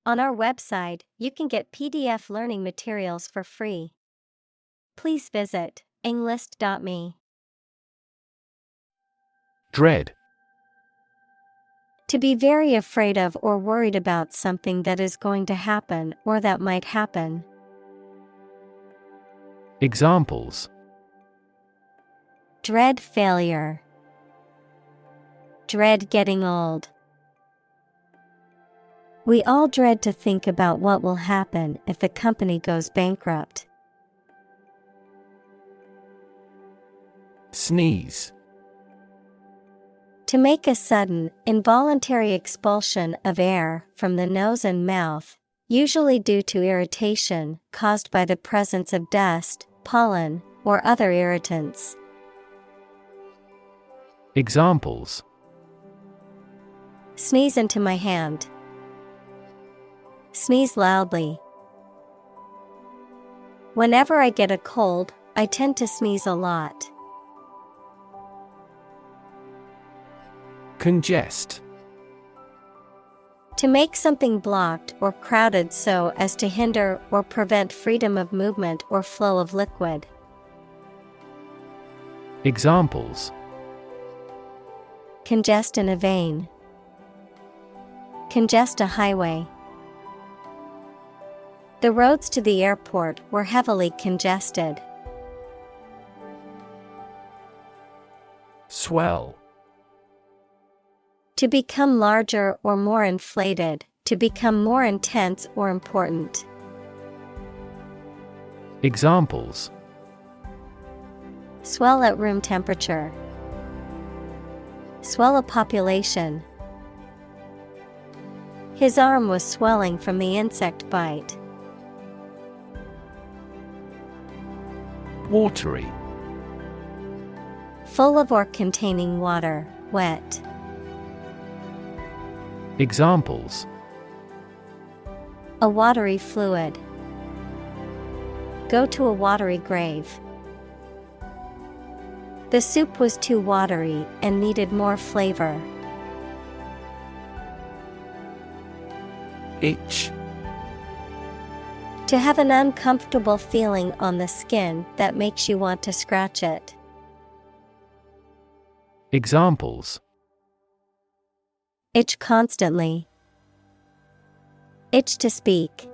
On our website, you can get PDF learning materials for free. Please visit englist.me. Dread. To be very afraid of or worried about something that is going to happen or that might happen. Examples: Dread failure. Dread getting old. We all dread to think about what will happen if the company goes bankrupt. Sneeze. To make a sudden, involuntary expulsion of air from the nose and mouth, usually due to irritation caused by the presence of dust, pollen, or other irritants. Examples: Sneeze into my hand. Sneeze loudly. Whenever I get a cold, I tend to sneeze a lot. Congest. To make something blocked or crowded so as to hinder or prevent freedom of movement or flow of liquid. Examples: Congest in a vein. Congest a highway. The roads to the airport were heavily congested. Swell. To become larger or more inflated, to become more intense or important. Examples: Swell at room temperature. Swell a population. His arm was swelling from the insect bite. Watery. Full of or containing water, wet. Examples: A watery fluid. Go to a watery grave. The soup was too watery and needed more flavor. Itch. To have an uncomfortable feeling on the skin that makes you want to scratch it. Examples: Itch constantly. Itch to speak.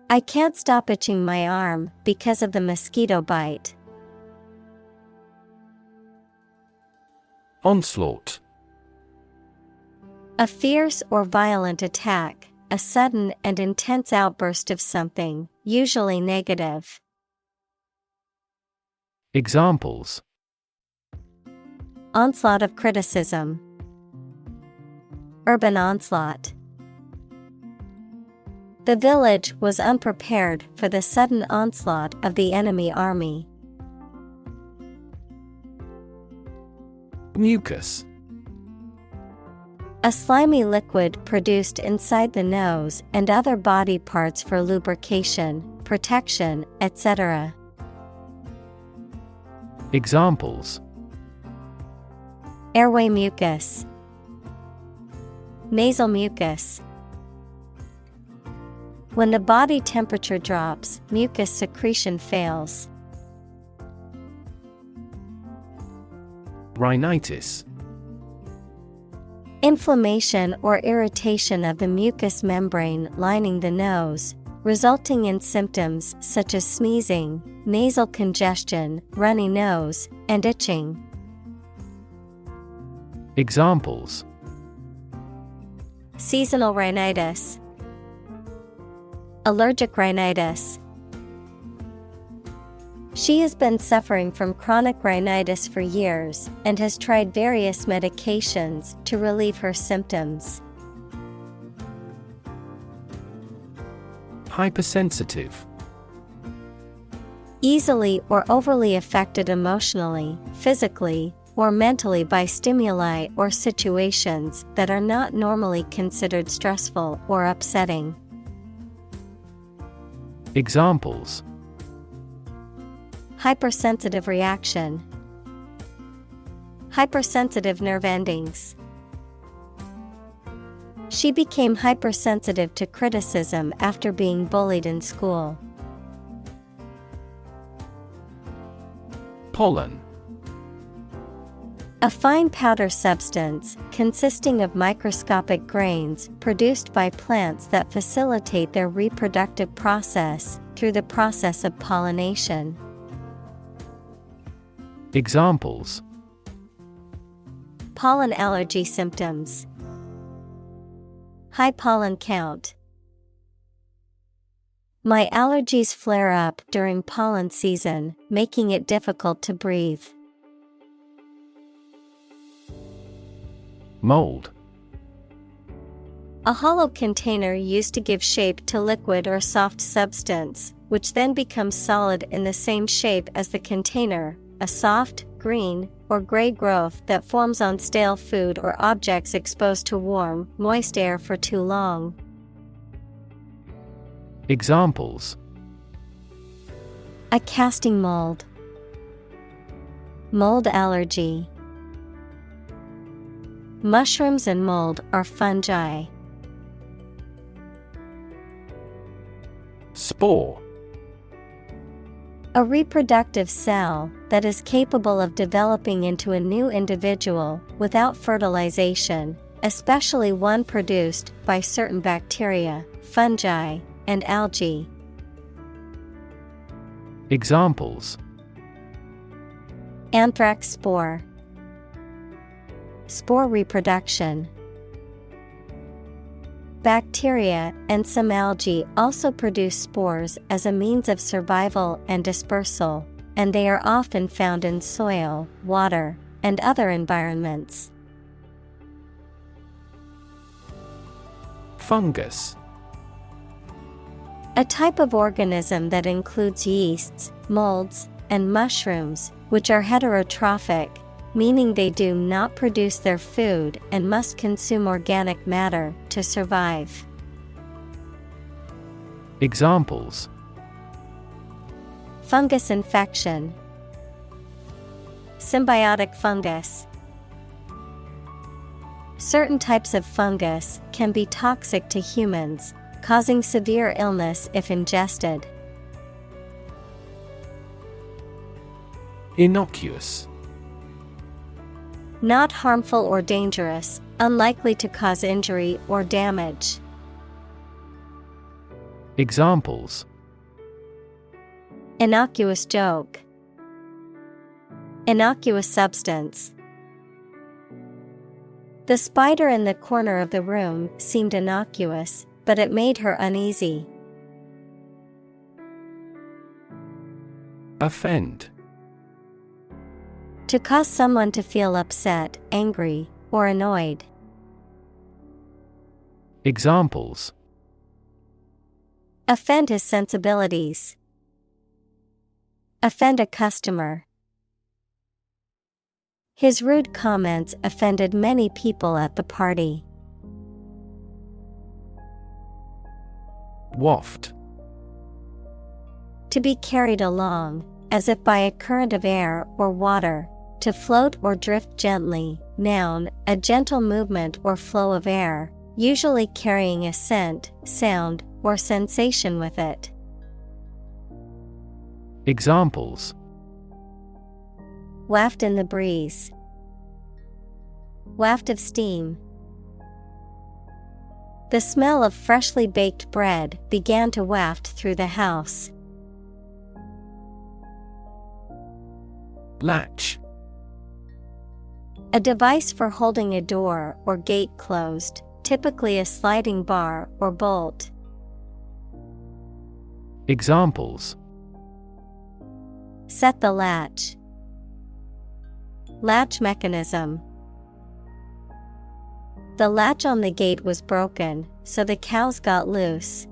I can't stop itching my arm because of the mosquito bite. Onslaught. A fierce or violent attack, a sudden and intense outburst of something, usually negative. Examples: Onslaught of criticism. Urban onslaught. The village was unprepared for the sudden onslaught of the enemy army. Mucus. A slimy liquid produced inside the nose and other body parts for lubrication, protection, etc. Examples: Airway mucus. Nasal mucus. When the body temperature drops, mucus secretion fails. Rhinitis. Inflammation or irritation of the mucous membrane lining the nose, resulting in symptoms such as sneezing, nasal congestion, runny nose, and itching. Examples: Seasonal rhinitis. Allergic rhinitis. She has been suffering from chronic rhinitis for years and has tried various medications to relieve her symptoms. Hypersensitive. Easily or overly affected emotionally, physically, or mentally by stimuli or situations that are not normally considered stressful or upsetting. Examples: Hypersensitive reaction. Hypersensitive nerve endings. She became hypersensitive to criticism after being bullied in school. Pollen. A fine powder substance consisting of microscopic grains produced by plants that facilitate their reproductive process through the process of pollination. Examples: pollen allergy symptoms, high pollen count. My allergies flare up during pollen season, making it difficult to breathe. Mold. A hollow container used to give shape to liquid or soft substance, which then becomes solid in the same shape as the container, a soft, green, or gray growth that forms on stale food or objects exposed to warm, moist air for too long. Examples: a casting mold, mold allergy. Mushrooms and mold are fungi. Spore. A reproductive cell that is capable of developing into a new individual without fertilization, especially one produced by certain bacteria, fungi, and algae. Examples: anthrax spore, spore reproduction. Bacteria and some algae also produce spores as a means of survival and dispersal, and they are often found in soil, water, and other environments. Fungus. A type of organism that includes yeasts, molds, and mushrooms, which are heterotrophic, meaning they do not produce their food and must consume organic matter to survive. Examples: fungus infection, symbiotic fungus. Certain types of fungus can be toxic to humans, causing severe illness if ingested. Innocuous. Not harmful or dangerous, unlikely to cause injury or damage. Examples: innocuous joke, innocuous substance. The spider in the corner of the room seemed innocuous, but it made her uneasy. Offend. To cause someone to feel upset, angry, or annoyed. Examples: offend his sensibilities, offend a customer. His rude comments offended many people at the party. Waft. To be carried along, as if by a current of air or water. To float or drift gently. Noun, a gentle movement or flow of air, usually carrying a scent, sound, or sensation with it. Examples: waft in the breeze, waft of steam. The smell of freshly baked bread began to waft through the house. Latch. A device for holding a door or gate closed, typically a sliding bar or bolt. Examples: set the latch, latch mechanism. The latch on the gate was broken, so the cows got loose.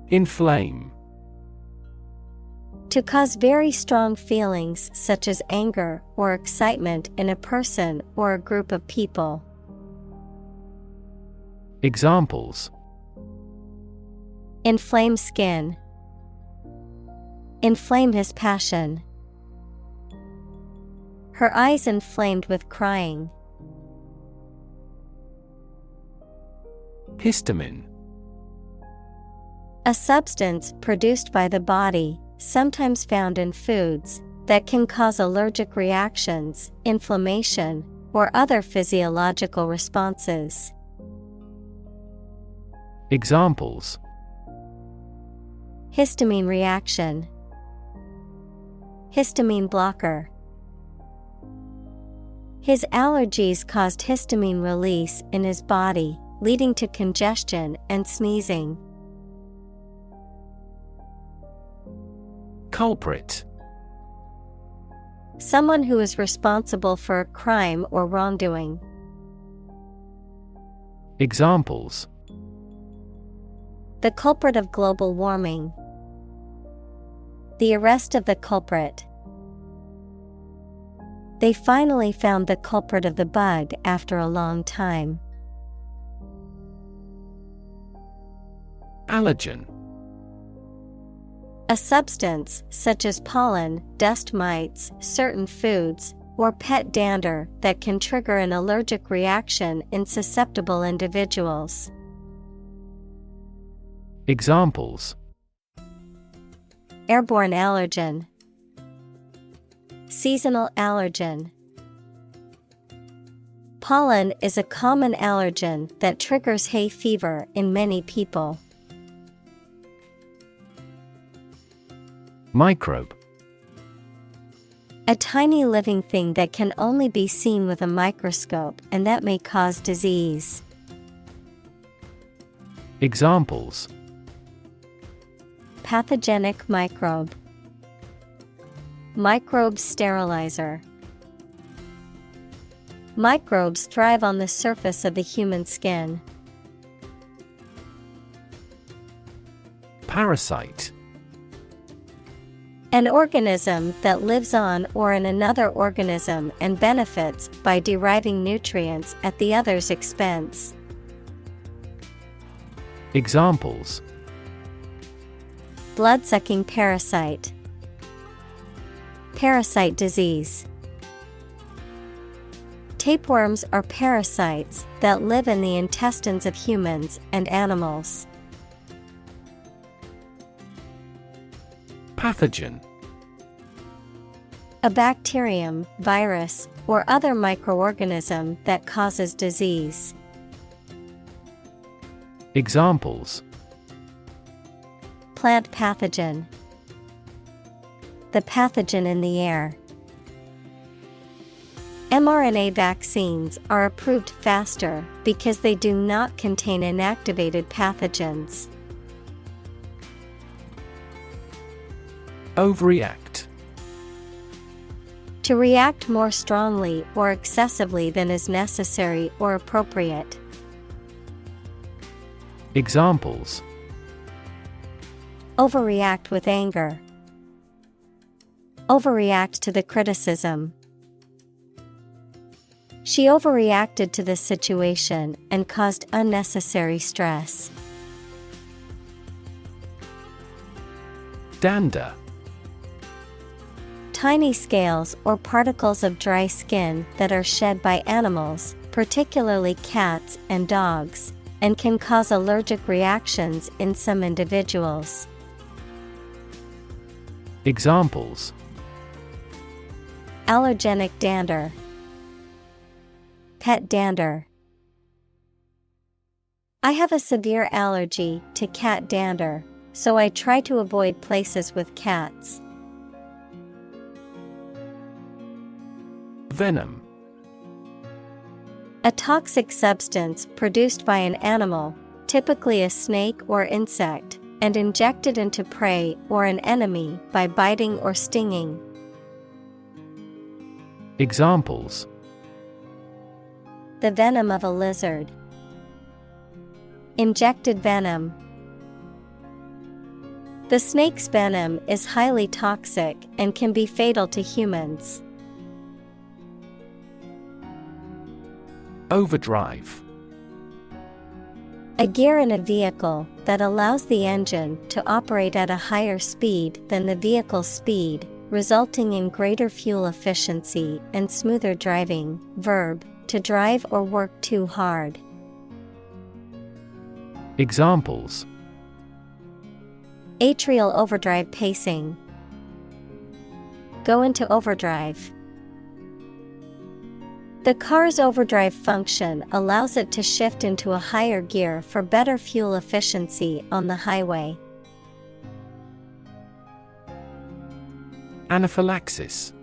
Inflame. To cause very strong feelings such as anger or excitement in a person or a group of people. Examples: inflame skin, inflame his passion. Her eyes inflamed with crying. Histamine. A substance produced by the body, sometimes found in foods, that can cause allergic reactions, inflammation, or other physiological responses. Examples: Histamine reaction. Histamine blocker. His allergies caused histamine release in his body, leading to congestion and sneezing. Culprit. Someone who is responsible for a crime or wrongdoing. Examples: The culprit of global warming. The arrest of the culprit. They finally found the culprit of the bug after a long time. Allergen. A substance, such as pollen, dust mites, certain foods, or pet dander that can trigger an allergic reaction in susceptible individuals. Examples: Airborne allergen. Seasonal allergen. Pollen is a common allergen that triggers hay fever in many people. Microbe. A tiny living thing that can only be seen with a microscope and that may cause disease. Examples: Pathogenic microbe. Microbe sterilizer. Microbes thrive on the surface of the human skin. Parasite. An organism that lives on or in another organism and benefits by deriving nutrients at the other's expense. Examples: Blood-sucking parasite. Parasite disease. Tapeworms are parasites that live in the intestines of humans and animals. Pathogen. A bacterium, virus, or other microorganism that causes disease. Examples: Plant pathogen. The pathogen in the air. mRNA vaccines are approved faster because they do not contain inactivated pathogens. Overreact. To react more strongly or excessively than is necessary or appropriate. Examples: Overreact with anger. Overreact to the criticism. She overreacted to the situation and caused unnecessary stress. Dander. Tiny scales or particles of dry skin that are shed by animals, particularly cats and dogs, and can cause allergic reactions in some individuals. Examples: Allergenic dander. Pet dander. I have a severe allergy to cat dander, so I try to avoid places with cats. Venom. A toxic substance produced by an animal, typically a snake or insect, and injected into prey or an enemy by biting or stinging. Examples: The venom of a lizard. Injected venom. The snake's venom is highly toxic and can be fatal to humans. Overdrive. A gear in a vehicle that allows the engine to operate at a higher speed than the vehicle's speed, resulting in greater fuel efficiency and smoother driving. Verb, to drive or work too hard. Examples: atrial overdrive pacing. Go into overdrive. The car's overdrive function allows it to shift into a higher gear for better fuel efficiency on the highway. Anaphylaxis.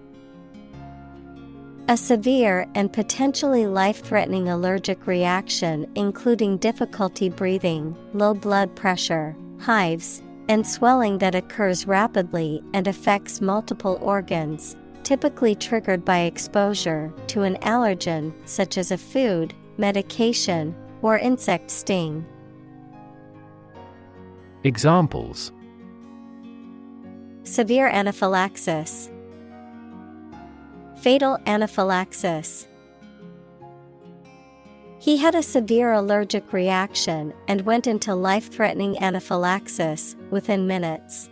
A severe and potentially life-threatening allergic reaction including difficulty breathing, low blood pressure, hives, and swelling that occurs rapidly and affects multiple organs, typically triggered by exposure to an allergen such as a food, medication, or insect sting. Examples: severe anaphylaxis, fatal anaphylaxis. He had a severe allergic reaction and went into life-threatening anaphylaxis within minutes.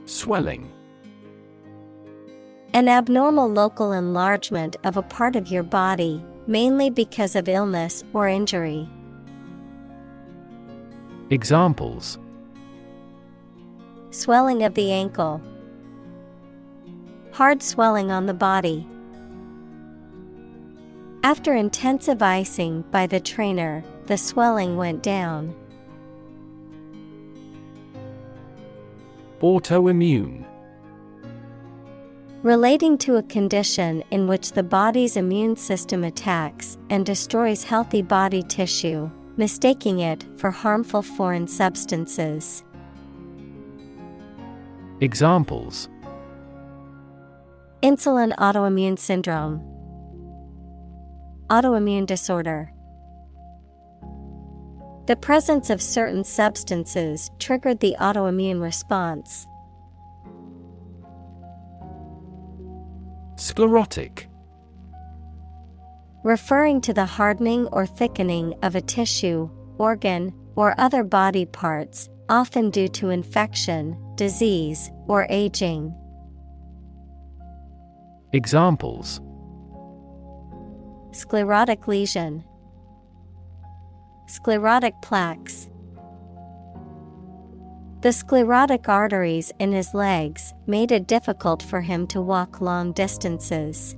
Swelling. An abnormal local enlargement of a part of your body, mainly because of illness or injury. Examples: swelling of the ankle, hard swelling on the body. After intensive icing by the trainer, the swelling went down. Autoimmune. Relating to a condition in which the body's immune system attacks and destroys healthy body tissue, mistaking it for harmful foreign substances. Examples: insulin autoimmune syndrome, autoimmune disorder. The presence of certain substances triggered the autoimmune response. Sclerotic. Referring to the hardening or thickening of a tissue, organ, or other body parts, often due to infection, disease, or aging. Examples: sclerotic lesion, sclerotic plaques. The sclerotic arteries in his legs made it difficult for him to walk long distances.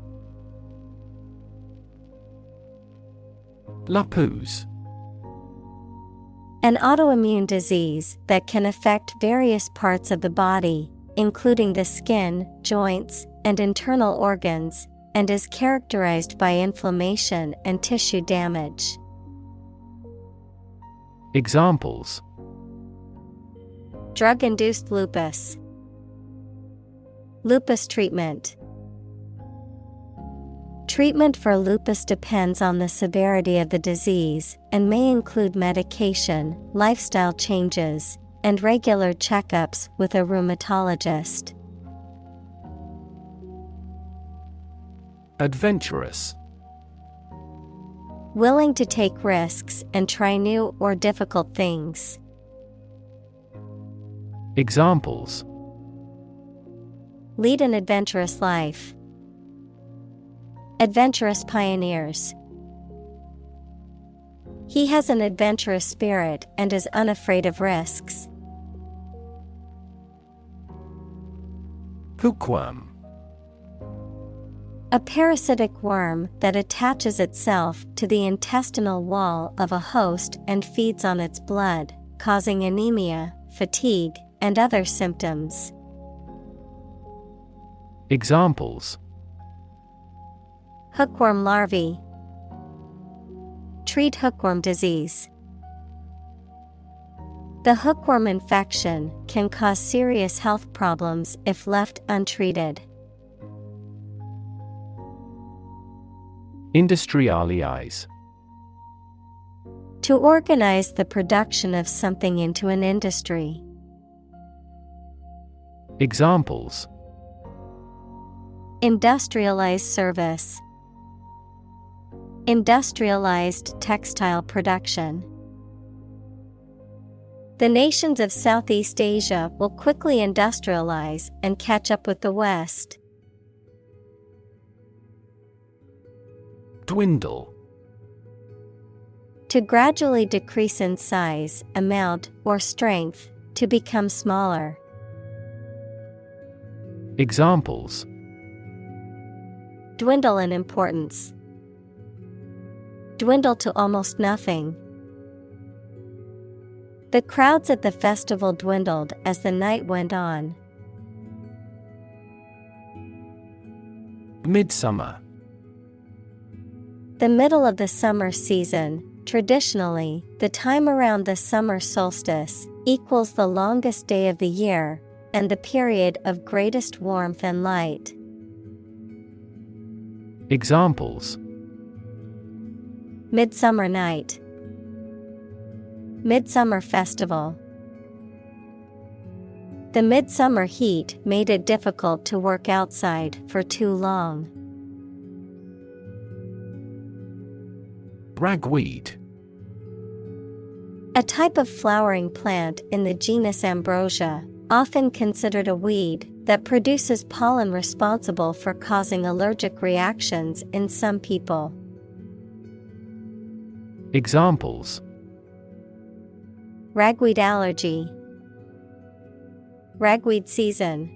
Lupus. An autoimmune disease that can affect various parts of the body, including the skin, joints, and internal organs, and is characterized by inflammation and tissue damage. Examples: drug-induced lupus, lupus treatment. Treatment for lupus depends on the severity of the disease and may include medication, lifestyle changes, and regular checkups with a rheumatologist. Adventurous. Willing to take risks and try new or difficult things. Examples: lead an adventurous life, adventurous pioneers. He has an adventurous spirit and is unafraid of risks. Hookworm. A parasitic worm that attaches itself to the intestinal wall of a host and feeds on its blood, causing anemia, fatigue, and other symptoms. Examples: hookworm larvae. Treat hookworm disease. The hookworm infection can cause serious health problems if left untreated. Industrialize. To organize the production of something into an industry. Examples: industrialized service, industrialized textile production. The nations of Southeast Asia will quickly industrialize and catch up with the West. Dwindle. To gradually decrease in size, amount, or strength, to become smaller. Examples: Dwindle in importance. Dwindle to almost nothing. The crowds at the festival dwindled as the night went on. Midsummer. The middle of the summer season, traditionally, the time around the summer solstice, equals the longest day of the year, and the period of greatest warmth and light. Examples: Midsummer night. Midsummer festival. The midsummer heat made it difficult to work outside for too long. Ragweed. A type of flowering plant in the genus Ambrosia, often considered a weed, that produces pollen responsible for causing allergic reactions in some people. Examples: Ragweed allergy. Ragweed season.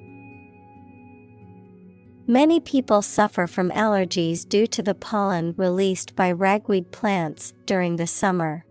Many people suffer from allergies due to the pollen released by ragweed plants during the summer.